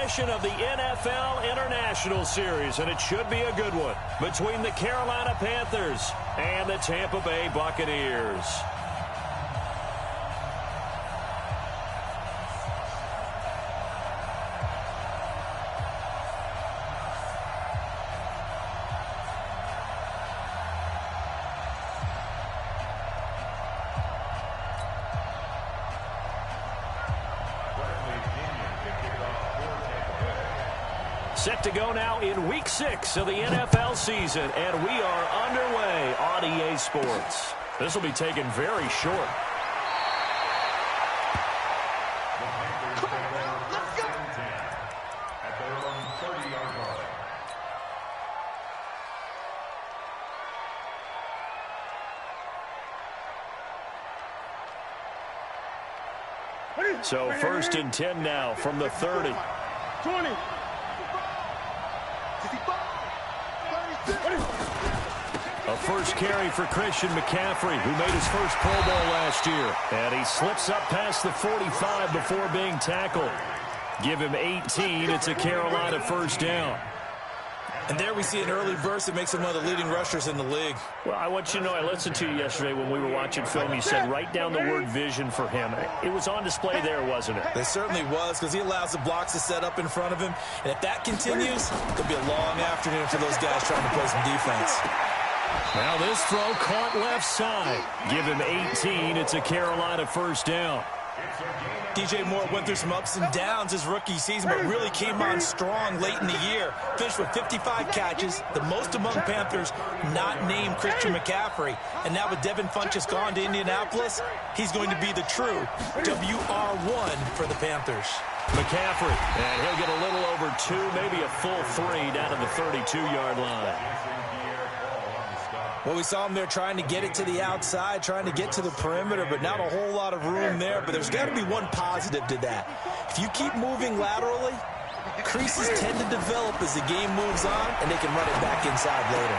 session of the NFL International Series, and it should be a good one, between the Carolina Panthers and the Tampa Bay Buccaneers. Set to go now in Week 6 of the NFL season, and we are underway on EA Sports. This will be taken very short. Come on, now, let's go. At their own 30-yard line. So 1st and 10 now from the 30. 20. A first carry for Christian McCaffrey, who made his first Pro Bowl last year. And he slips up past the 45 before being tackled. Give him 18. It's a Carolina first down. And there we see an early burst that makes him one of the leading rushers in the league. Well, I want you to know, I listened to you yesterday when we were watching film. You said write down the word vision for him. It was on display there, wasn't it? It certainly was, because he allows the blocks to set up in front of him. And if that continues, it'll be a long afternoon for those guys trying to play some defense. Now this throw caught left side. Give him 18. It's a Carolina first down. DJ Moore went through some ups and downs his rookie season, but really came on strong late in the year. Finished with 55 catches, the most among Panthers not named Christian McCaffrey. And now with Devin Funchess gone to Indianapolis, he's going to be the true WR1 for the Panthers. McCaffrey, and he'll get a little over 2, maybe a full 3 down to the 32-yard line. Well, we saw him there trying to get it to the outside, trying to get to the perimeter, but not a whole lot of room there. But there's got to be one positive to that. If you keep moving laterally, creases tend to develop as the game moves on, and they can run it back inside later.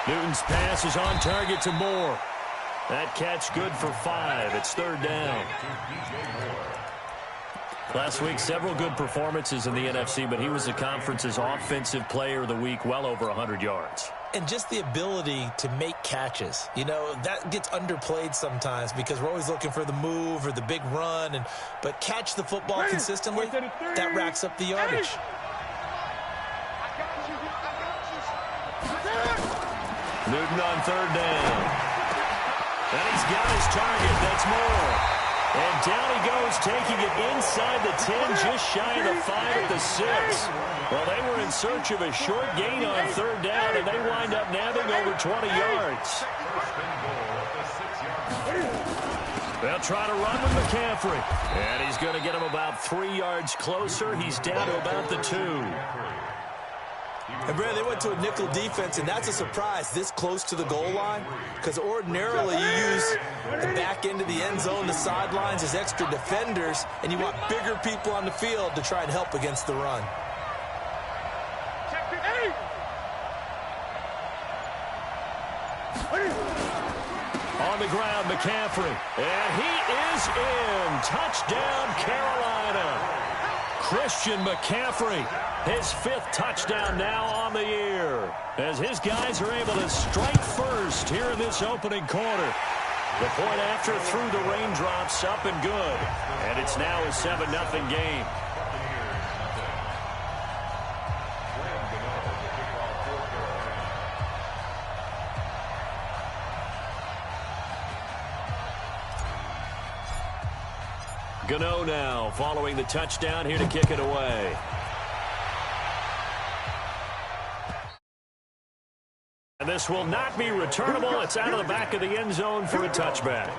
Newton's pass is on target to Moore. That catch good for 5. It's 3rd down. Last week, several good performances in the NFC, but he was the conference's offensive player of the week, well over 100 yards. And just the ability to make catches. You know, that gets underplayed sometimes because we're always looking for the move or the big run. But catch the football consistently, that racks up the yardage. Newton on 3rd down. And he's got his target. That's Moore. And down he goes, taking it inside the 10, just shy of the 5 at the 6. Well, they were in search of a short gain on 3rd down, and they wind up nabbing over 20 yards. They'll try to run with McCaffrey. And he's going to get him about 3 yards closer. He's down to about the 2. And Brad, they went to a nickel defense, and that's a surprise this close to the goal line, because ordinarily you use the back end of the end zone, the sidelines as extra defenders, and you want bigger people on the field to try and help against the run. On the ground, McCaffrey, and he is in. Touchdown, Carolina. Christian McCaffrey, his 5th touchdown now on the year, as his guys are able to strike first here in this opening quarter. The point after through the raindrops, up and good, and it's now a 7-0 game. Gano now following the touchdown here to kick it away. And this will not be returnable. It's out of the back of the end zone for a touchback.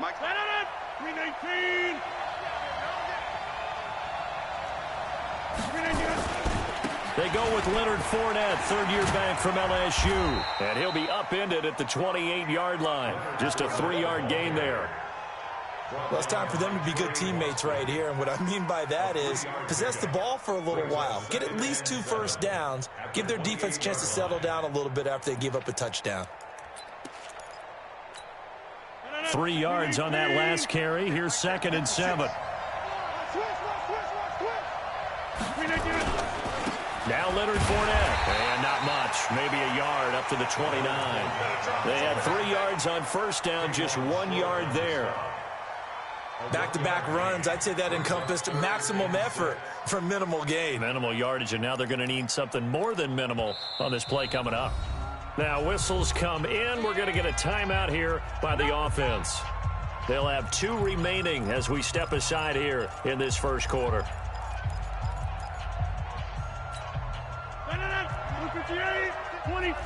Mike Lennon, 319. They go with Leonard Fournette, third-year back from LSU. And he'll be upended at the 28-yard line. Just a 3-yard gain there. Well, it's time for them to be good teammates right here. And what I mean by that is possess the ball for a little while. Get at least 2 first downs. Give their defense a chance to settle down a little bit after they give up a touchdown. 3 yards on that last carry. Here's 2nd and 7. Now Leonard Fournette. And not much. Maybe a yard up to the 29. They had 3 yards on first down, just 1 yard there. Back-to-back runs, I'd say that encompassed maximum effort for minimal gain. Minimal yardage, and now they're going to need something more than minimal on this play coming up. Now whistles come in. We're going to get a timeout here by the offense. They'll have 2 remaining as we step aside here in this first quarter. 26. You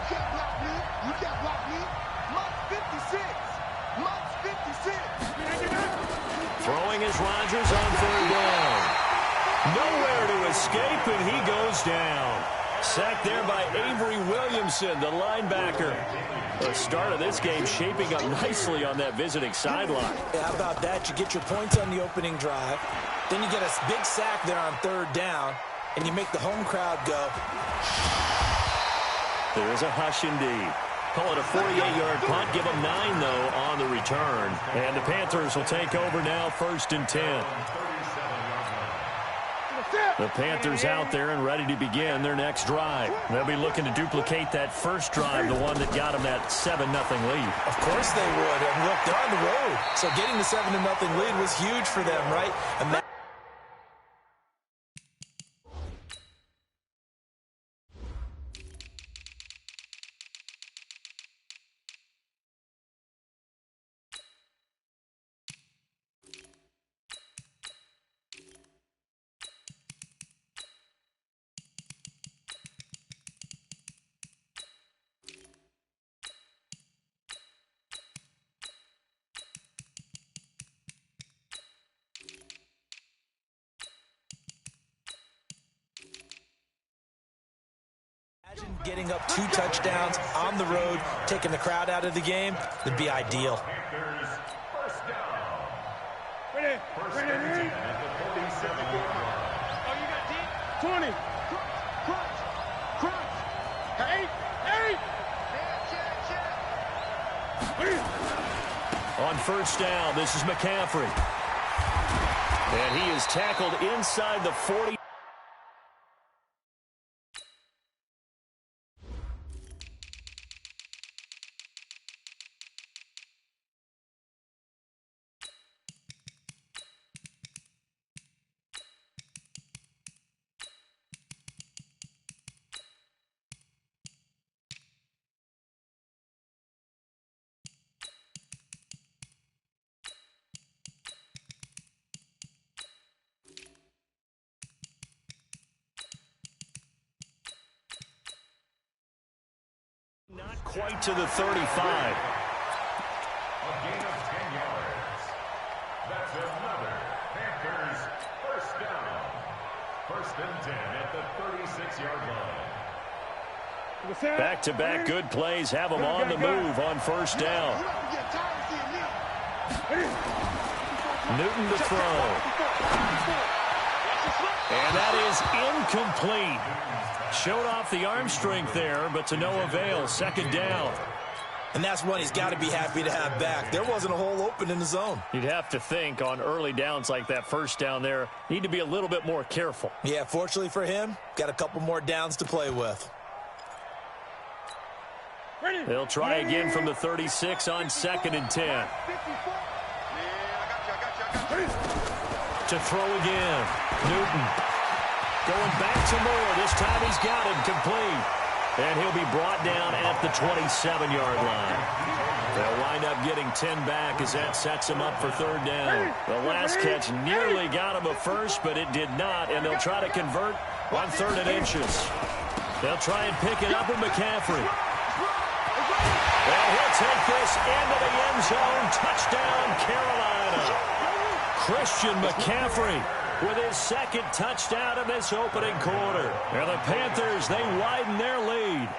can't block me. You can't block me. Mark's 56. Mark's 56. Throwing is Rodgers on 3rd down. Nowhere to escape, and he goes down. Sacked there by Avery Williamson, the linebacker. The start of this game shaping up nicely on that visiting sideline. Yeah, how about that? You get your points on the opening drive. Then you get a big sack there on 3rd down, and you make the home crowd go. There is a hush indeed. Call it a 48-yard punt. Give them 9, though, on the return. And the Panthers will take over now, 1st and 10. The Panthers out there and ready to begin their next drive. They'll be looking to duplicate that first drive, the one that got them that 7-0 lead. Of course they would. And look, they're on the road. So getting the 7-0 lead was huge for them, right? Imagine getting up 2 touchdowns on the road, taking the crowd out of the game, would be ideal. First down. Ready. Ready. At the 47-yard line. Oh, you got deep? 20. Crunch. Crunch. 8. On first down, this is McCaffrey. And he is tackled inside the 40. Not quite to the 35. A gain of 10 yards. That's another Panthers first down. 1st and 10 at the 36-yard line. Back-to-back good plays have them on the move on first down. Newton to throw. And that is incomplete. Showed off the arm strength there, but to no avail. 2nd down. And that's one he's got to be happy to have back. There wasn't a hole open in the zone. You'd have to think on early downs like that first down there, need to be a little bit more careful. Yeah, fortunately for him, got a couple more downs to play with. They'll try again from the 36 on 2nd and 10. To throw again. Newton going back to Moore. This time he's got it complete. And he'll be brought down at the 27-yard line. They'll wind up getting 10 back as that sets him up for 3rd down. The last catch nearly got him a first, but it did not. And they'll try to convert on 3rd and inches. They'll try and pick it up with McCaffrey. And he'll take this into the end zone. Touchdown, Carolina. Christian McCaffrey with his second touchdown in this opening quarter. And the Panthers, they widen their lead.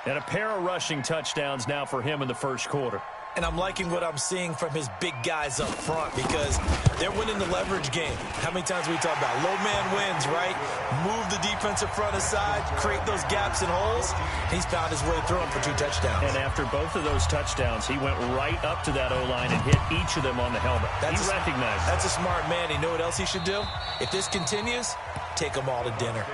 And a pair of rushing touchdowns now for him in the first quarter. And I'm liking what I'm seeing from his big guys up front because they're winning the leverage game. How many times we talk about low man wins, right? Move the defensive front aside, create those gaps and holes. He's found his way through them for 2 touchdowns. And after both of those touchdowns, he went right up to that O-line and hit each of them on the helmet. He recognized it. That's a smart man. You know what else he should do? If this continues, take them all to dinner.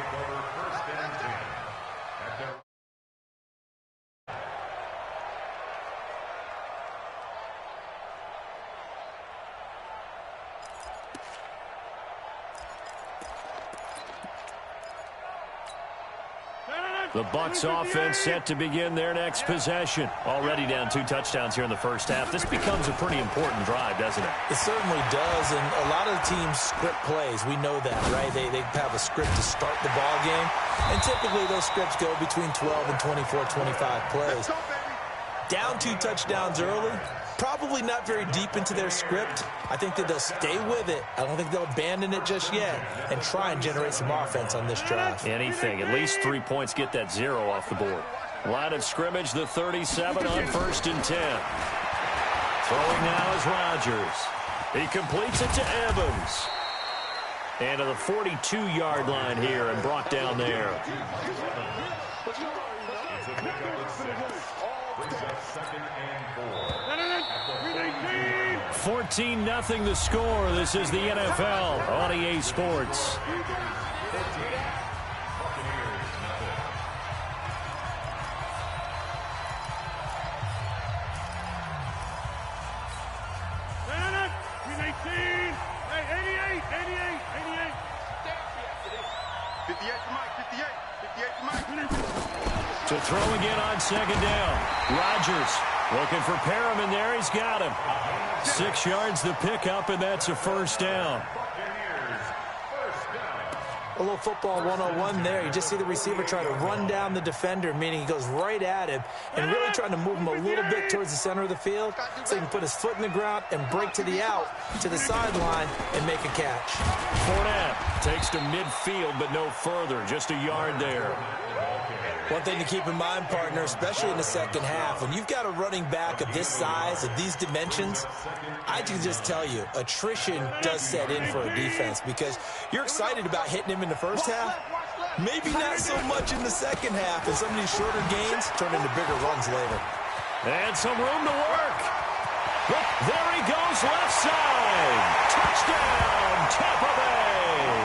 The Bucs offense set to begin their next possession. Already down 2 touchdowns here in the first half. This becomes a pretty important drive, doesn't it? It certainly does, and a lot of the teams script plays. We know that, right? They have a script to start the ball game, and typically those scripts go between 12 and 24, 25 plays. Down 2 touchdowns early, probably not very deep into their script. I think that they'll stay with it. I don't think they'll abandon it just yet and try and generate some offense on this drive. Anything. At least 3 points, get that 0 off the board. Line of scrimmage, the 37 on 1st and 10. Throwing now is Rodgers. He completes it to Evans. And to the 42-yard line here and brought down there. 14-0 the score. This is the NFL on EA Sports. To throw again on 2nd down. Rodgers looking for Perriman there. He's got him. 6 yards the pickup, and that's a 1st down. A little football 101 there. You just see the receiver try to run down the defender, meaning he goes right at him and really trying to move him a little bit towards the center of the field so he can put his foot in the ground and break to the out, to the sideline, and make a catch. Fournette takes to midfield, but no further. Just a yard there. One thing to keep in mind, partner, especially in the second half, when you've got a running back of this size, of these dimensions, I can just tell you, attrition does set in for a defense because you're excited about hitting him in the first half. Maybe not so much in the second half, and some of these shorter gains turn into bigger runs later. And some room to work. Look, there he goes, left side. Touchdown, Tampa Bay.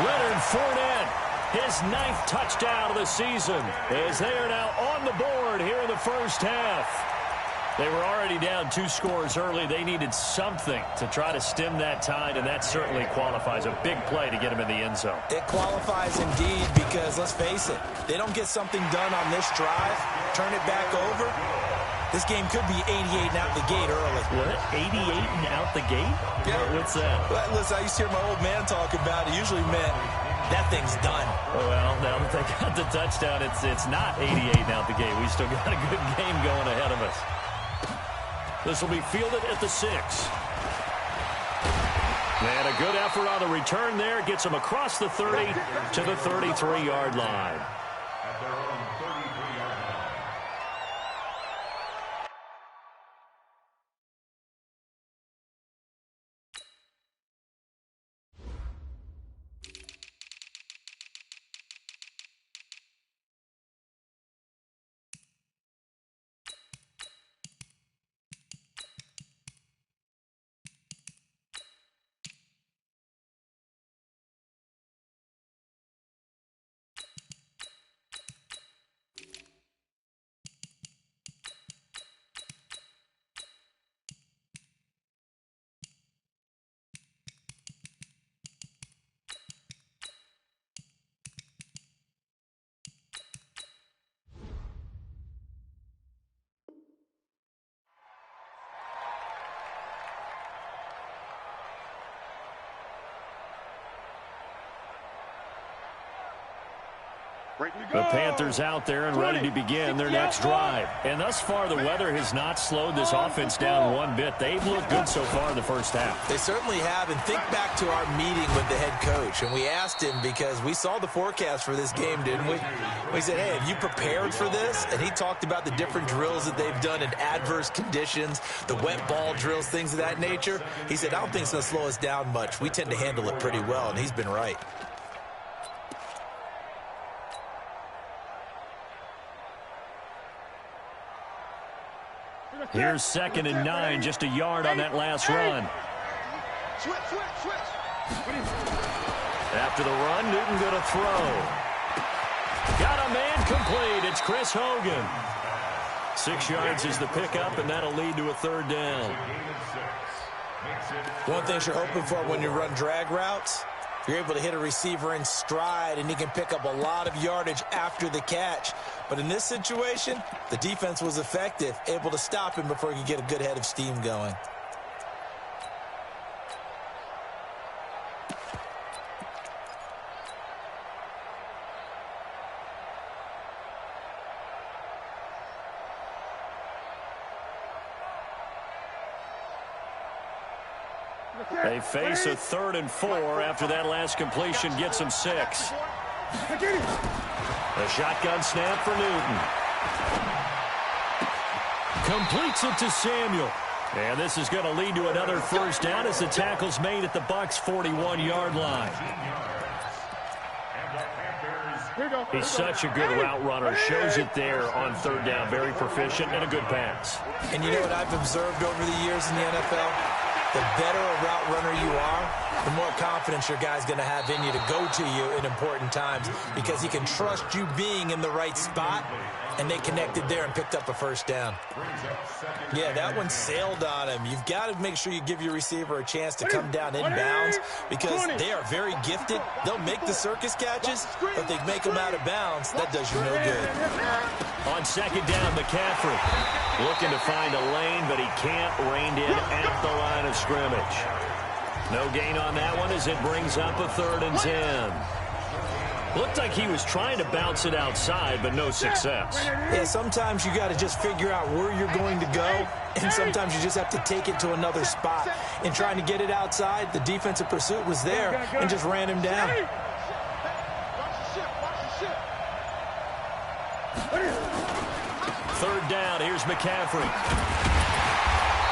Leonard Fournette. His 9th touchdown of the season as they are now on the board here in the first half. They were already down 2 scores early. They needed something to try to stem that tide, and that certainly qualifies. A big play to get him in the end zone. It qualifies indeed because, let's face it, they don't get something done on this drive, turn it back over. This game could be 88 and out the gate early. What? 88 and out the gate? Yeah. What's that? Well, listen, I used to hear my old man talk about it. Usually meant that thing's done. Well, now that they got the touchdown, it's not 88 and out the gate. We still got a good game going ahead of us. This will be fielded at the 6. And a good effort on the return there. Gets him across the 30 to the 33-yard line. The Panthers out there and ready to begin their next drive. And thus far, the weather has not slowed this offense down one bit. They've looked good so far in the first half. They certainly have. And think back to our meeting with the head coach. And we asked him because we saw the forecast for this game, didn't we? We said, hey, have you prepared for this? And he talked about the different drills that they've done in adverse conditions, the wet ball drills, things of that nature. He said, I don't think it's going to slow us down much. We tend to handle it pretty well, and he's been right. Here's 2nd and 9, just a yard on that last run. After the run, Newton going to throw. Got a man complete. It's Chris Hogan. 6 yards is the pickup, and that'll lead to a 3rd down. One thing you're hoping for when you run drag routes, you're able to hit a receiver in stride, and he can pick up a lot of yardage after the catch. But in this situation, the defense was effective, able to stop him before he could get a good head of steam going. They face a 3rd and 4 after that last completion gets them 6. A shotgun snap for Newton. Completes it to Samuel. And this is going to lead to another 1st down as the tackle's made at the Bucs' 41-yard line. He's such a good route runner. Shows it there on 3rd down. Very proficient and a good pass. And you know what I've observed over the years in the NFL? The better a route runner you are, the more confidence your guy's going to have in you to go to you in important times because he can trust you being in the right spot, and they connected there and picked up a 1st down. Yeah, that one sailed on him. You've got to make sure you give your receiver a chance to come down inbounds because they are very gifted. They'll make the circus catches, but if they make them out of bounds, that does you no good. On 2nd down, McCaffrey looking to find a lane, but he can't rein it at the line of scrimmage. No gain on that one as it brings up a 3rd and 10. Looked like he was trying to bounce it outside, but no success. Yeah, sometimes you got to just figure out where you're going to go, and sometimes you just have to take it to another spot. In trying to get it outside, the defensive pursuit was there and just ran him down. Third down, here's McCaffrey.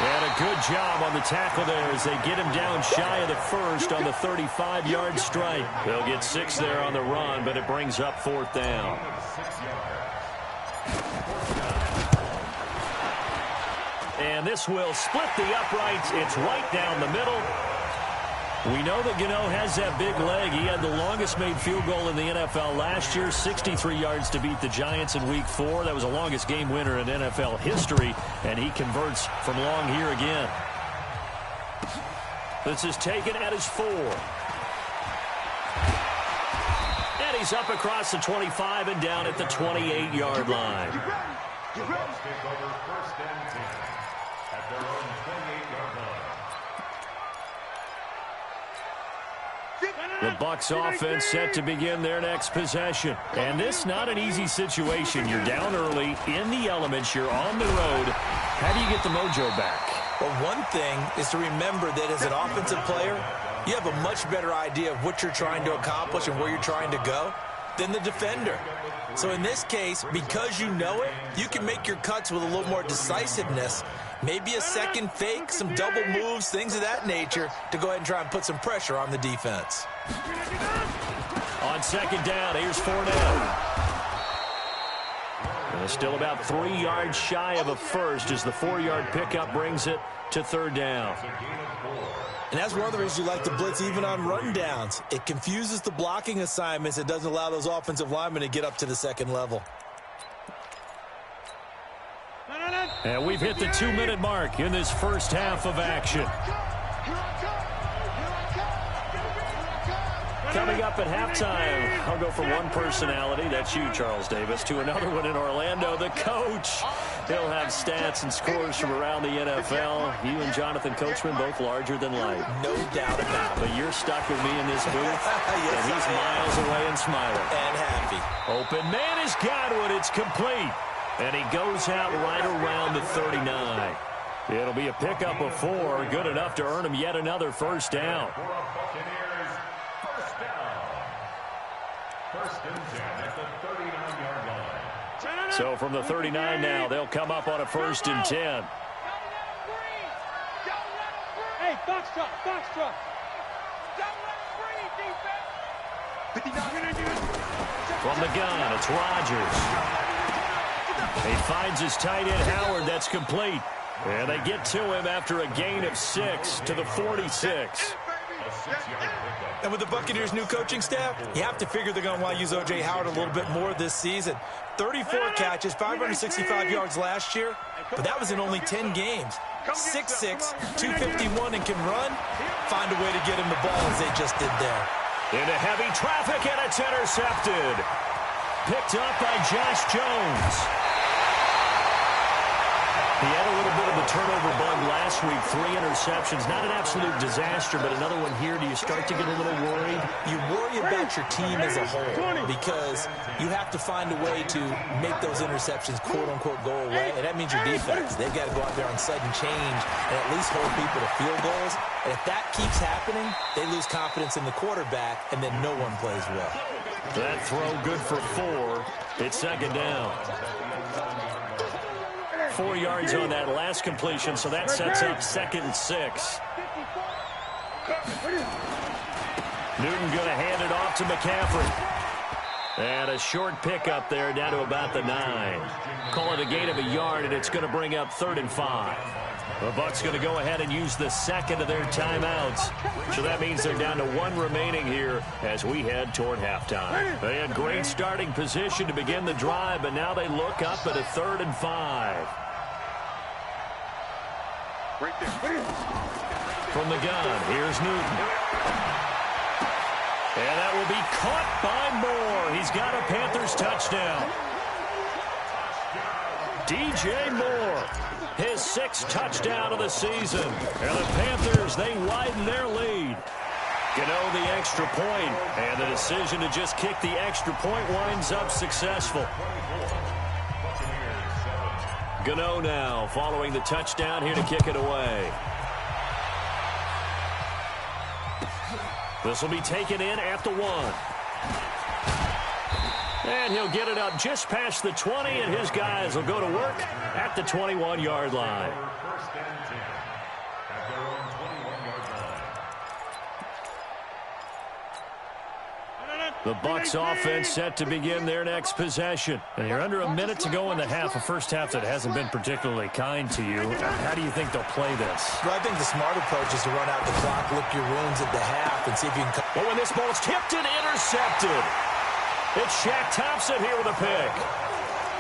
And a good job on the tackle there as they get him down shy of the first on the 35-yard strike. They'll get 6 there on the run, but it brings up 4th down. And this will split the uprights. It's right down the middle. We know that Gano has that big leg. He had the longest made field goal in the NFL last year, 63 yards to beat the Giants in Week 4. That was the longest game winner in NFL history, and he converts from long here again. This is taken at his 4. And he's up across the 25 and down at the 28-yard line. The Bucs offense set to begin their next possession. And this not an easy situation. You're down early, in the elements, you're on the road. How do you get the mojo back? Well, one thing is to remember that as an offensive player, you have a much better idea of what you're trying to accomplish and where you're trying to go than the defender. So in this case, because you know it, you can make your cuts with a little more decisiveness. Maybe a second fake, some double moves, things of that nature to go ahead and try and put some pressure on the defense. On 2nd down, here's Fournette. Still about 3 yards shy of a first as the 4-yard pickup brings it to 3rd down. And that's one of the reasons you like to blitz even on rundowns. It confuses the blocking assignments. It doesn't allow those offensive linemen to get up to the second level. And we've hit the 2-minute mark in this first half of action. Coming up at halftime, I'll go from one personality, that's you, Charles Davis, to another one in Orlando, the coach. He'll have stats and scores from around the NFL. You and Jonathan Coachman, both larger than life. No doubt about it. But you're stuck with me in this booth, Yes, and he's miles away and smiling. And happy. Open man has got one. It's complete. And he goes out right around the 39. It'll be a pickup of 4, good enough to earn him yet another first down. First and 10 at the 39-yard line. So from the 39 now, they'll come up on a 1st and 10. Hey, box truck, box truck. From the gun, it's Rodgers. He finds his tight end, Howard. That's complete. And they get to him after a gain of 6 to the 46. And with the Buccaneers' new coaching staff, you have to figure they're going to want to use O.J. Howard a little bit more this season. 34 catches, 565 yards last year, but that was in only 10 games. 6'6", 251, and can run. Find a way to get him the ball as they just did there. Into heavy traffic, and it's intercepted. Picked up by Josh Jones. He had a little bit of a turnover bug last week, 3 interceptions. Not an absolute disaster, but another one here. Do you start to get a little worried? You worry about your team as a whole because you have to find a way to make those interceptions, quote-unquote, go away, and that means your defense. They've got to go out there on sudden change and at least hold people to field goals. And if that keeps happening, they lose confidence in the quarterback, and then no one plays well. That throw good for 4. It's second down. 4 yards on that last completion, so that sets up 2nd and 6. Newton going to hand it off to McCaffrey. And a short pickup there down to about the 9. Call it a gain of a yard, and it's going to bring up 3rd and 5. The Bucs going to go ahead and use the second of their timeouts. So that means they're down to 1 remaining here as we head toward halftime. They had great starting position to begin the drive, but now they look up at a 3rd and 5. From the gun, here's Newton. And that will be caught by Moore. He's got a Panthers touchdown. DJ Moore, his 6th touchdown of the season. And the Panthers, they widen their lead. Gano the extra point, and the decision to just kick the extra point winds up successful. Gano now following the touchdown here to kick it away. This will be taken in at the 1. And he'll get it up just past the 20, and his guys will go to work at the 21-yard line. The Bucs offense set to begin their next possession. And you're under a minute to go in the half, a first half that hasn't been particularly kind to you. How do you think they'll play this? Well, I think the smart approach is to run out the clock, lick your wounds at the half, and see if you can... But when this ball's tipped and intercepted, it's Shaq Thompson here with a pick.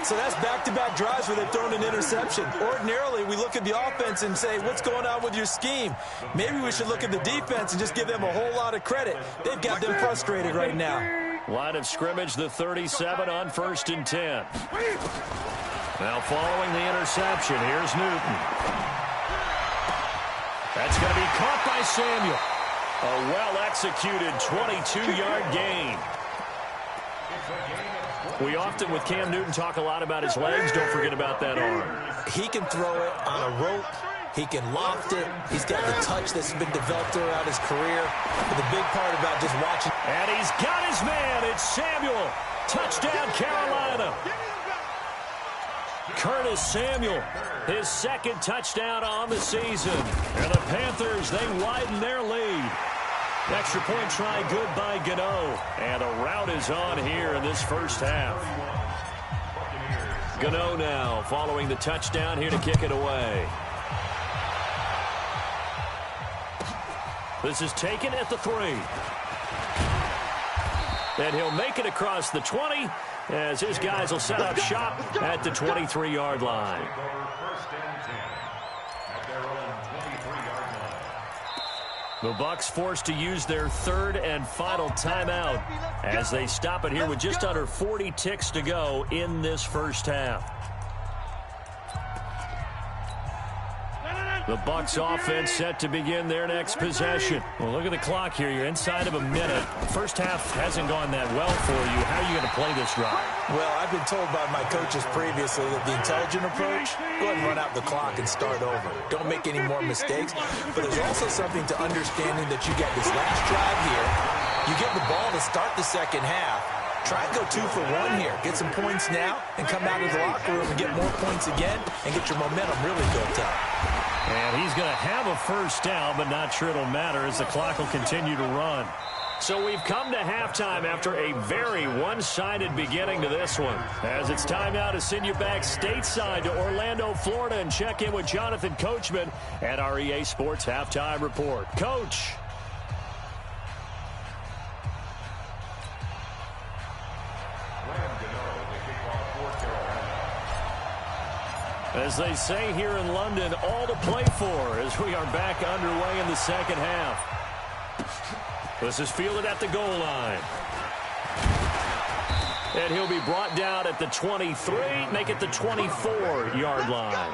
So that's back-to-back drives where they've thrown an interception. Ordinarily, we look at the offense and say, what's going on with your scheme? Maybe we should look at the defense and just give them a whole lot of credit. They've got them frustrated right now. Line of scrimmage, the 37 on 1st and 10. Now following the interception, here's Newton. That's going to be caught by Samuel. A well-executed 22-yard gain. We often, with Cam Newton, talk a lot about his legs. Don't forget about that arm. He can throw it on a rope. He can loft it. He's got the touch that's been developed throughout his career. But the big part about just watching... And he's got his man. It's Samuel. Touchdown, Carolina. Curtis Samuel, his 2nd touchdown on the season. And the Panthers, they widen their lead. Extra point try good by Gano. And a rout is on here in this first half. Gano now following the touchdown here to kick it away. This is taken at the 3. And he'll make it across the 20 as his guys will set up shop at the 23-yard line. The Bucs forced to use their third and final timeout as they stop it here with just under 40 ticks to go in this first half. The Bucs offense set to begin their next possession. Well, look at the clock here. You're inside of a minute. First half hasn't gone that well for you. How are you going to play this drive? Well, I've been told by my coaches previously that the intelligent approach, go ahead and run out the clock and start over. Don't make any more mistakes. But there's also something to understanding that you get this last drive here. You get the ball to start the second half. Try and go 2 for 1 here. Get some points now and come out of the locker room and get more points again and get your momentum really built up. And he's going to have a first down, but not sure it'll matter as the clock will continue to run. So we've come to halftime after a very one-sided beginning to this one. As it's time now to send you back stateside to Orlando, Florida, and check in with Jonathan Coachman at our EA Sports Halftime Report. Coach. As they say here in London, all to play for as we are back underway in the second half. This is fielded at the goal line. And he'll be brought down at the 23, make it the 24-yard line.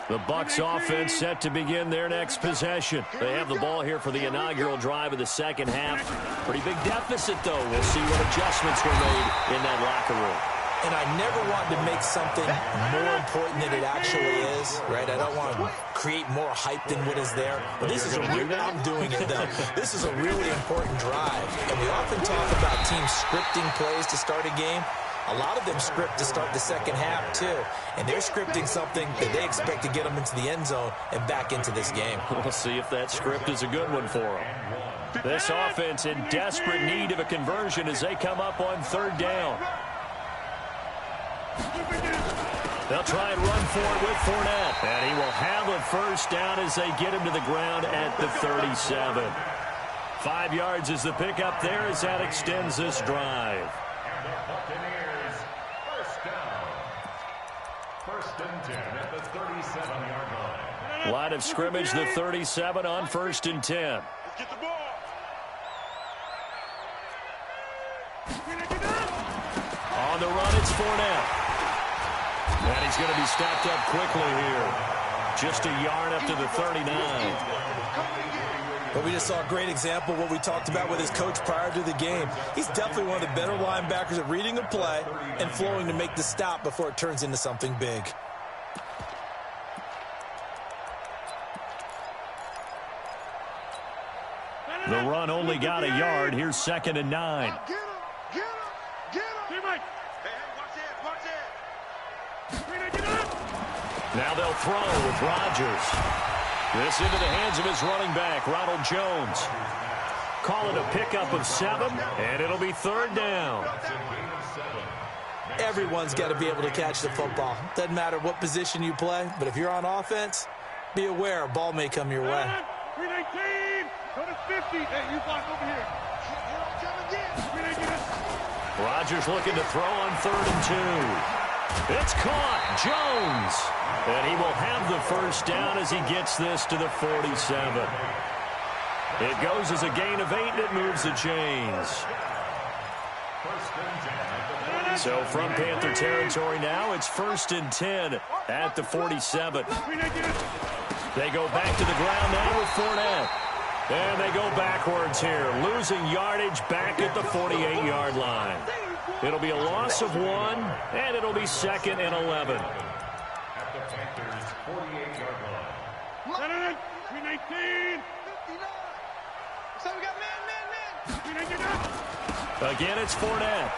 The Bucs offense set to begin their next possession. They have the ball here for the inaugural drive of the second half. Pretty big deficit, though. We'll see what adjustments were made in that locker room. And I never want to make something more important than it actually is, right? I don't want to create more hype than what is there. But this is I'm doing it, though. This is a really important drive. And we often talk about teams scripting plays to start a game. A lot of them script to start the second half, too. And they're scripting something that they expect to get them into the end zone and back into this game. We'll see if that script is a good one for them. This offense in desperate need of a conversion as they come up on third down. They'll try and run for it with Fournette. And he will have a first down as they get him to the ground at the 37. 5 yards is the pickup there as that extends this drive. Line of scrimmage, the 37 on 1st and 10. Get the ball. On the run, it's Fournette. And he's going to be stopped up quickly here. Just a yard up to the 39. But we just saw a great example of what we talked about with his coach prior to the game. He's definitely one of the better linebackers at reading a play and flowing to make the stop before it turns into something big. The run only got a yard. Here's 2nd and 9. Get him. Get him. Get him. Hey, watch that. Now they'll throw with Rodgers. This into the hands of his running back, Ronald Jones. Call it a pickup of 7, and it'll be 3rd down. Everyone's got to be able to catch the football. Doesn't matter what position you play, but if you're on offense, be aware a ball may come your way. 319. Go to 50. Hey, you block over here. Rodgers looking to throw on 3rd and 2. It's caught. Jones. And he will have the first down as he gets this to the 47. It goes as a gain of 8, and it moves the chains. So from Panther territory now, it's 1st and 10 at the 47. They go back to the ground now with Fournette. And they go backwards here, losing yardage back at the 48-yard line. It'll be a loss of 1, and it'll be 2nd and 11. At the Panthers' 48-yard line. 319. So we got man. Again, it's Fournette.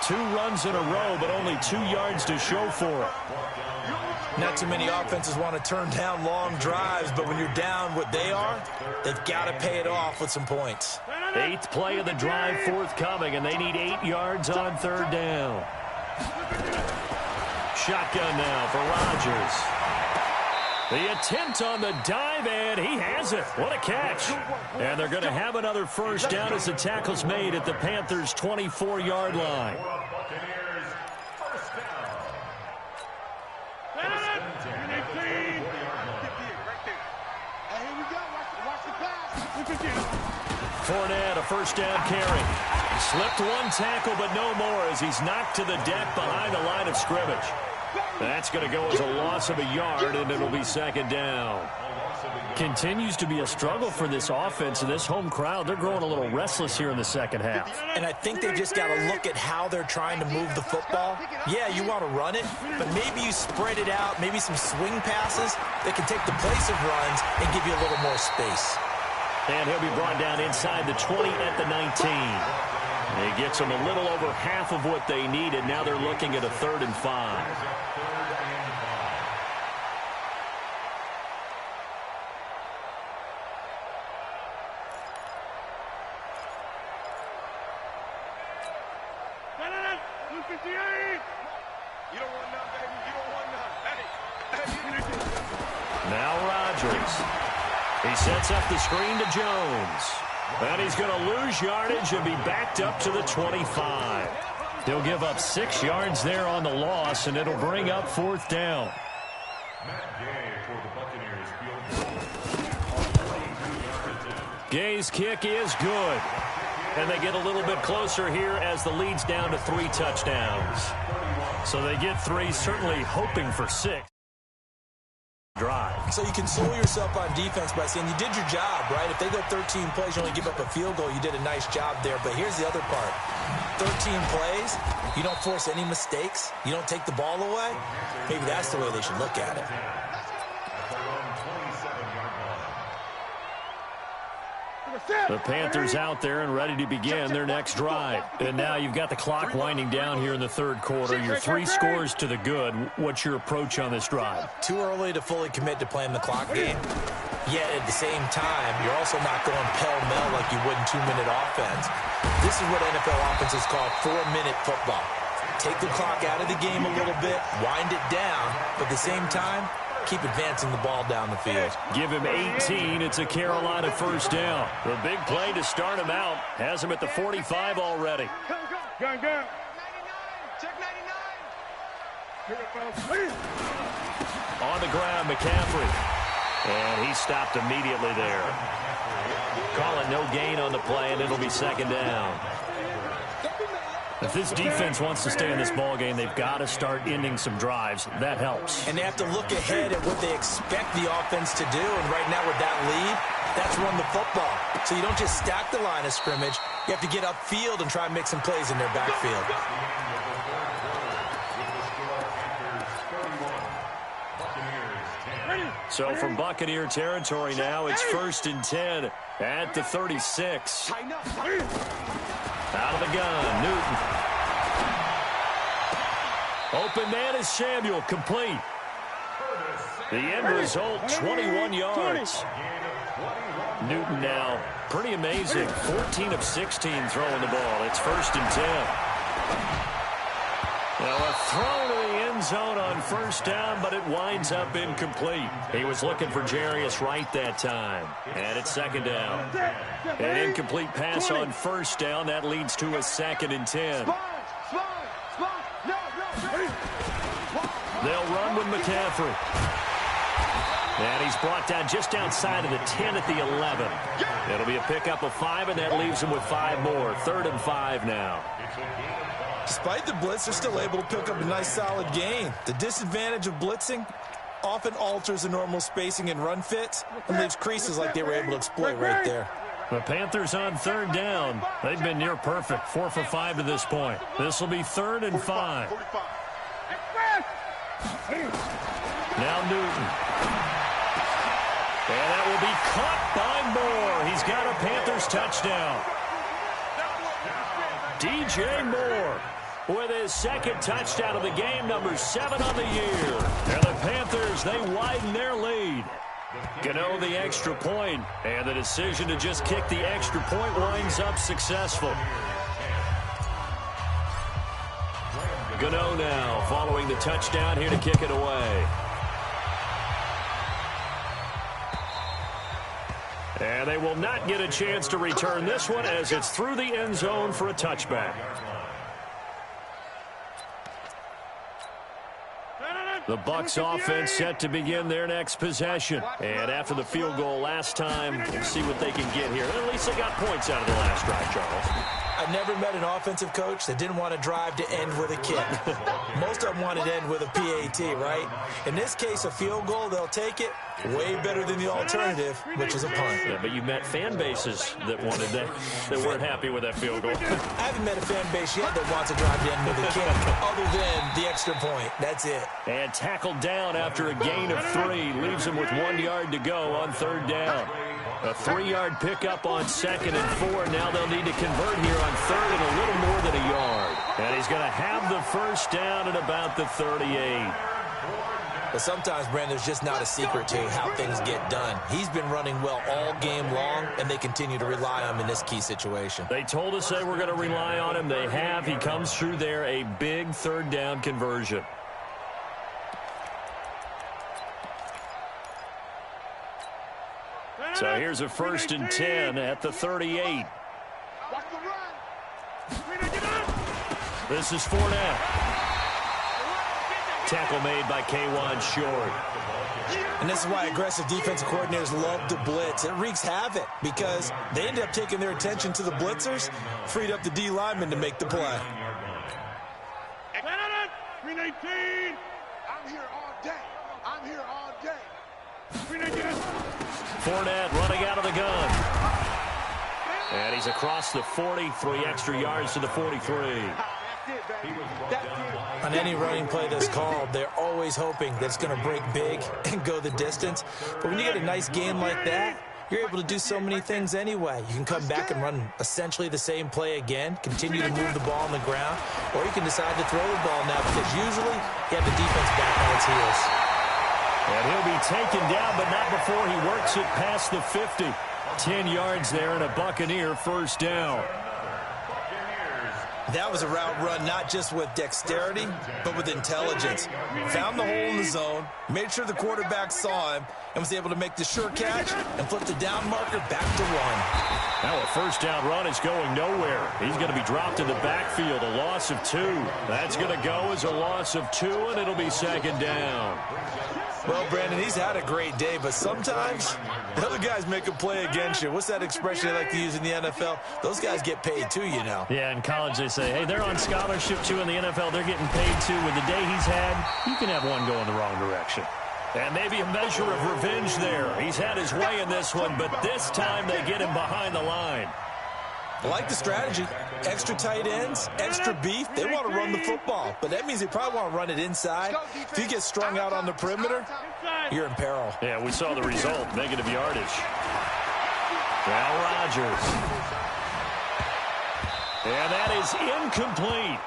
2 runs in a row, but only 2 yards to show for it. Not too many offenses want to turn down long drives, but when you're down what they are, they've got to pay it off with some points. 8th play of the drive forthcoming, and they need 8 yards on 3rd down. Shotgun now for Rodgers. The attempt on the dive, and he has it. What a catch. And they're going to have another first down as the tackle's made at the Panthers' 24-yard line. Fournette, a first down carry. Slipped one tackle, but no more as he's knocked to the deck behind the line of scrimmage. That's going to go as a loss of a yard, and it'll be second down. Continues to be a struggle for this offense and this home crowd. They're growing a little restless here in the second half. And I think they've just got to look at how they're trying to move the football. Yeah, you want to run it, but maybe you spread it out, maybe some swing passes that can take the place of runs and give you a little more space. And he'll be brought down inside the 20 at the 19. He gets them a little over half of what they needed. Now they're looking at a 3rd and 5. Now Rodgers. He sets up the screen to Jones. And he's going to lose yardage and be backed up to the 25. He'll give up 6 yards there on the loss, and it'll bring up 4th down. Gay's kick is good. And they get a little bit closer here as the lead's down to 3 touchdowns. So they get 3, certainly hoping for 6. Drive. So you console yourself on defense by saying you did your job, right? If they go 13 plays, you only give up a field goal, you did a nice job there. But here's the other part. 13 plays, you don't force any mistakes, you don't take the ball away. Maybe that's the way they should look at it. The Panthers out there and ready to begin their next drive. And now you've got the clock winding down here in the 3rd quarter. You're 3 scores to the good. What's your approach on this drive? Too early to fully commit to playing the clock game. Yet at the same time, you're also not going pell-mell like you would in 2-minute offense. This is what NFL offenses call 4-minute football. Take the clock out of the game a little bit, wind it down, but at the same time, keep advancing the ball down the field. Give him 18. It's a Carolina first down. The big play to start him out. Has him at the 45 already. Gun. Check 99. On the ground, McCaffrey. And he stopped immediately there. Call it no gain on the play, and it'll be second down. If this defense wants to stay in this ballgame, they've got to start ending some drives. That helps. And they have to look ahead at what they expect the offense to do. And right now with that lead, that's run the football. So you don't just stack the line of scrimmage. You have to get upfield and try and make some plays in their backfield. So from Buccaneer territory now, it's 1st and 10 at the 36. Out of the gun, Newton. Open man is Samuel, complete. The end result, 21 yards. Newton now, pretty amazing, 14 of 16 throwing the ball. It's 1st and 10. Now a throw to the end zone on 1st down, but it winds up incomplete. He was looking for Jarius Wright that time. And it's 2nd down. An incomplete pass on 1st down. That leads to a 2nd and 10. They'll run with McCaffrey. And he's brought down just outside of the 10 at the 11. It'll be a pickup of 5, and that leaves him with 5 more. 3rd and 5 now. Despite the blitz, they're still able to pick up a nice solid gain. The disadvantage of blitzing often alters the normal spacing and run fits and leaves creases like they were able to exploit right there. The Panthers on 3rd down. They've been near perfect, 4 for 5 to this point. This will be 3rd and 5. Now Newton. And that will be caught by Moore. He's got a Panthers touchdown. DJ Moore with his 2nd touchdown of the game, number 7 on the year. And the Panthers, they widen their lead. Gano the extra point, and the decision to just kick the extra point winds up successful. Gano now following the touchdown here to kick it away. And they will not get a chance to return this one as it's through the end zone for a touchback. The Bucs offense set to begin their next possession. And after the field goal last time, we'll see what they can get here. At least they got points out of the last drive, Charles. I never met an offensive coach that didn't want to drive to end with a kick. Most of them wanted to end with a PAT, right? In this case, a field goal, they'll take it. Way better than the alternative, which is a punt. Yeah, but you met fan bases that wanted that weren't happy with that field goal. I haven't met a fan base yet that wants to drive to end with a kick, other than the extra point. That's it. And tackled down after a gain of 3. Leaves him with 1 yard to go on 3rd down. A 3-yard pickup on 2nd and 4. Now they'll need to convert here on 3rd and a little more than a yard. And he's going to have the 1st down at about the 38. But sometimes, Brandon, there's just not a secret to how things get done. He's been running well all game long, and they continue to rely on him in this key situation. They told us they were going to rely on him. They have. He comes through there, a big 3rd down conversion. So here's a 1st and 10 at the 38. This is Fournette. Tackle made by K'Wan Short. And this is why aggressive defensive coordinators love to blitz. It wreaks havoc because they end up taking their attention to the blitzers, freed up the D lineman to make the play. 319. I'm here all day. I'm here all day. 319. Fournette running out of the gun. And he's across the 40, 3 extra yards to the 43. On any running play that's called, they're always hoping that it's going to break big and go the distance. But when you get a nice game like that, you're able to do so many things anyway. You can come back and run essentially the same play again, continue to move the ball on the ground, or you can decide to throw the ball now because usually you have the defense back on its heels. And he'll be taken down, but not before he works it past the 50. 10 yards there and a Buccaneer 1st down. That was a route run not just with dexterity, but with intelligence. Found the hole in the zone, made sure the quarterback saw him, and was able to make the sure catch and flip the down marker back to 1. Now a 1st down run is going nowhere. He's going to be dropped in the backfield, a loss of 2. That's going to go as a loss of 2, and it'll be 2nd down. Well, Brandon, he's had a great day, but sometimes the other guys make a play against you. What's that expression they like to use in the NFL? Those guys get paid too, you know. Yeah, in college they say, hey, they're on scholarship too. In the NFL, they're getting paid too. With the day he's had, you can have one go in the wrong direction. And maybe a measure of revenge there. He's had his way in this one, but this time they get him behind the line. I like the strategy. Extra tight ends, extra beef. They want to run the football, but that means they probably want to run it inside. If you get strung out on the perimeter, you're in peril. Yeah, we saw the result, negative yardage. Now Rodgers. And that is incomplete.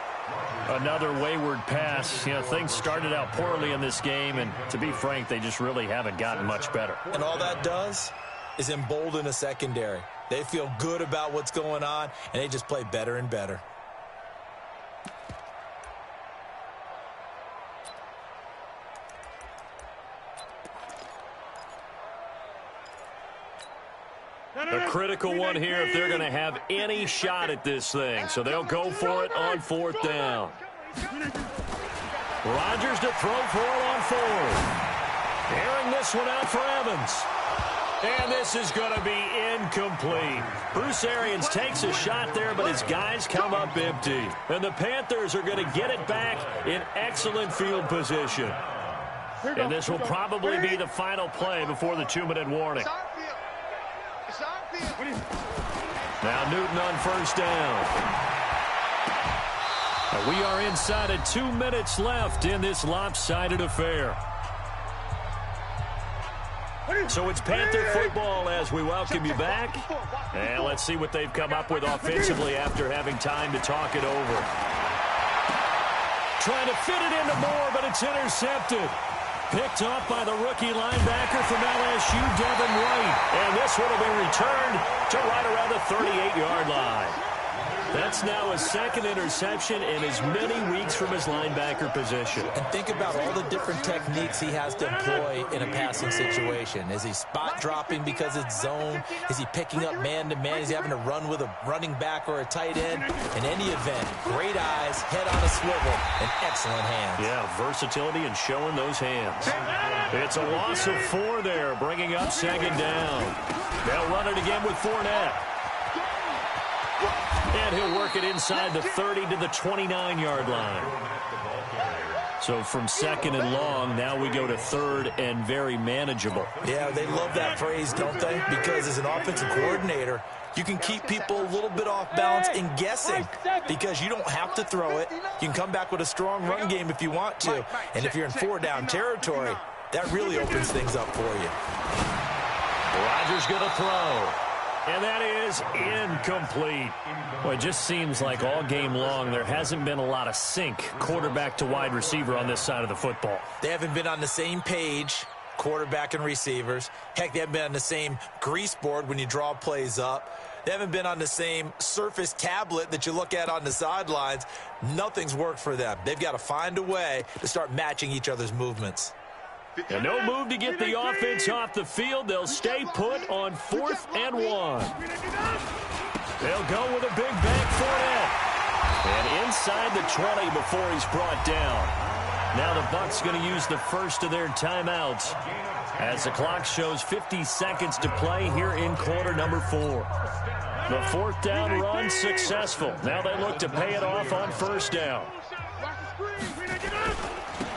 Another wayward pass. You know, things started out poorly in this game, and to be frank, they just really haven't gotten much better. And all that does is embolden a secondary. They feel good about what's going on, and they just play better and better. The critical one here if they're going to have any shot at this thing. So they'll go for it on 4th down. Rodgers to throw for it on 4th. Airing this one out for Evans. And this is going to be incomplete. Bruce Arians takes a shot there, but his guys come up empty. And the Panthers are going to get it back in excellent field position. And this will probably be the final play before the 2-minute warning. Now Newton on 1st down. And we are inside of 2 minutes left in this lopsided affair. So it's Panther football as we welcome you back. And let's see what they've come up with offensively after having time to talk it over. Trying to fit it into Moore, but it's intercepted. Picked off by the rookie linebacker from LSU, Devin White. And this one will be returned to right around the 38-yard line. That's now his second interception in as many weeks from his linebacker position. And think about all the different techniques he has to employ in a passing situation. Is he spot dropping because it's zone? Is he picking up man-to-man? Is he having to run with a running back or a tight end? In any event, great eyes, head on a swivel, and excellent hands. Yeah, versatility and showing those hands. It's a loss of 4 there, bringing up second down. They'll run it again with Fournette. And he'll work it inside the 30 to the 29-yard line. So from second and long, now we go to third and very manageable. Yeah, they love that phrase, don't they? Because as an offensive coordinator, you can keep people a little bit off balance and guessing because you don't have to throw it. You can come back with a strong run game if you want to. And if you're in 4-down territory, that really opens things up for you. Rodgers going to throw. And that is incomplete. Well, it just seems like all game long there hasn't been a lot of sync quarterback to wide receiver on this side of the football. They haven't been on the same page, quarterback and receivers. Heck, they haven't been on the same grease board when you draw plays up. They haven't been on the same Surface tablet that you look at on the sidelines. Nothing's worked for them. They've got to find a way to start matching each other's movements. And no move to get the offense off the field. They'll stay put on 4th and 1. They'll go with a big back Fournette. And inside the 20 before he's brought down. Now the Bucs going to use the first of their timeouts as the clock shows 50 seconds to play here in quarter number 4. The 4th down run successful. Now they look to pay it off on 1st down.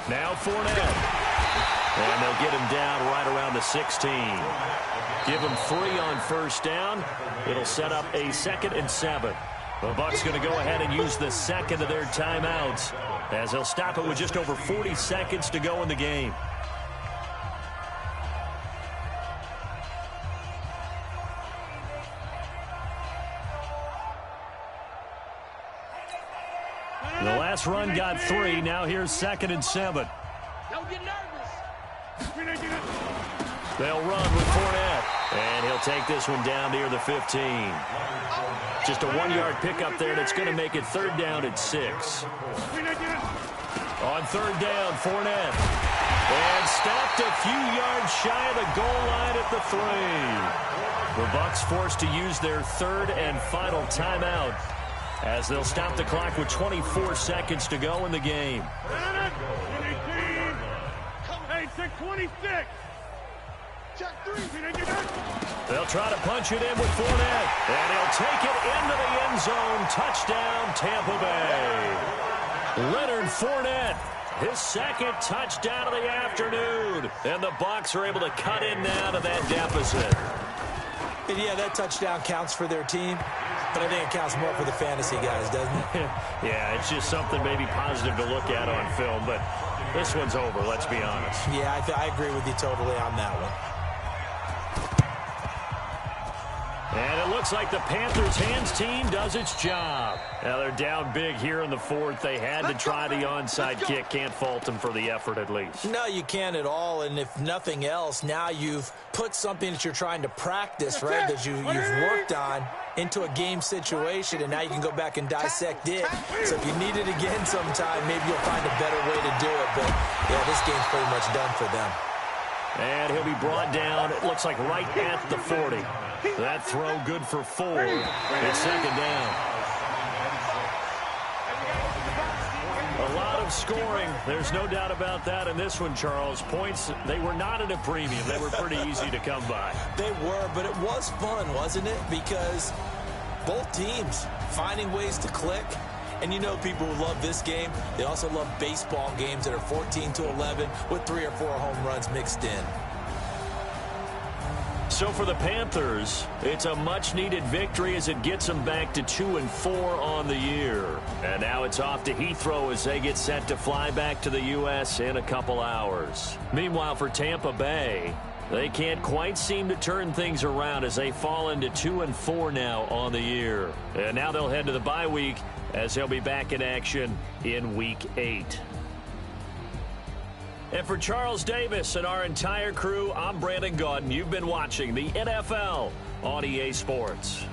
Now Fournette. And they'll get him down right around the 16. Give him 3 on 1st down. It'll set up a 2nd and 7. The Bucs going to go ahead and use the second of their timeouts as they'll stop it with just over 40 seconds to go in the game. The last run got 3. Now here's 2nd and 7. Don't get nervous. They'll run with Fournette, and he'll take this one down near the 15. Just a 1-yard pickup there, and it's going to make it 3rd down at 6. On 3rd down, Fournette. And stopped a few yards shy of the goal line at the 3. The Bucs forced to use their 3rd and final timeout as they'll stop the clock with 24 seconds to go in the game. 26. They'll try to punch it in with Fournette, and he'll take it into the end zone. Touchdown, Tampa Bay. Leonard Fournette, his 2nd touchdown of the afternoon, and the Bucs are able to cut in now to that deficit. And yeah, that touchdown counts for their team, but I think it counts more for the fantasy guys, doesn't it? Yeah, it's just something maybe positive to look at on film, but this one's over, let's be honest. Yeah, I agree with you totally on that one. And it looks like the Panthers' hands team does its job. Now they're down big here in the 4th. They had to try the onside kick. Can't fault them for the effort at least. No, you can't at all. And if nothing else, now you've put something that you're trying to practice, right, that you've worked on into a game situation, and now you can go back and dissect it. So if you need it again sometime, maybe you'll find a better way to do it. But, yeah, this game's pretty much done for them. And he'll be brought down, it looks like right at the 40. That throw good for 4. It's 2nd down. A lot of scoring. There's no doubt about that in this one, Charles. Points, they were not at a premium. They were pretty easy to come by. They were, but it was fun, wasn't it? Because both teams finding ways to click. And you know people who love this game, they also love baseball games that are 14-11 with 3 or 4 home runs mixed in. So for the Panthers, it's a much-needed victory as it gets them back to 2-4 on the year. And now it's off to Heathrow as they get set to fly back to the U.S. in a couple hours. Meanwhile, for Tampa Bay, they can't quite seem to turn things around as they fall into 2-4 now on the year. And now they'll head to the bye week as they'll be back in action in Week 8. And for Charles Davis and our entire crew, I'm Brandon Gaudin. You've been watching the NFL on EA Sports.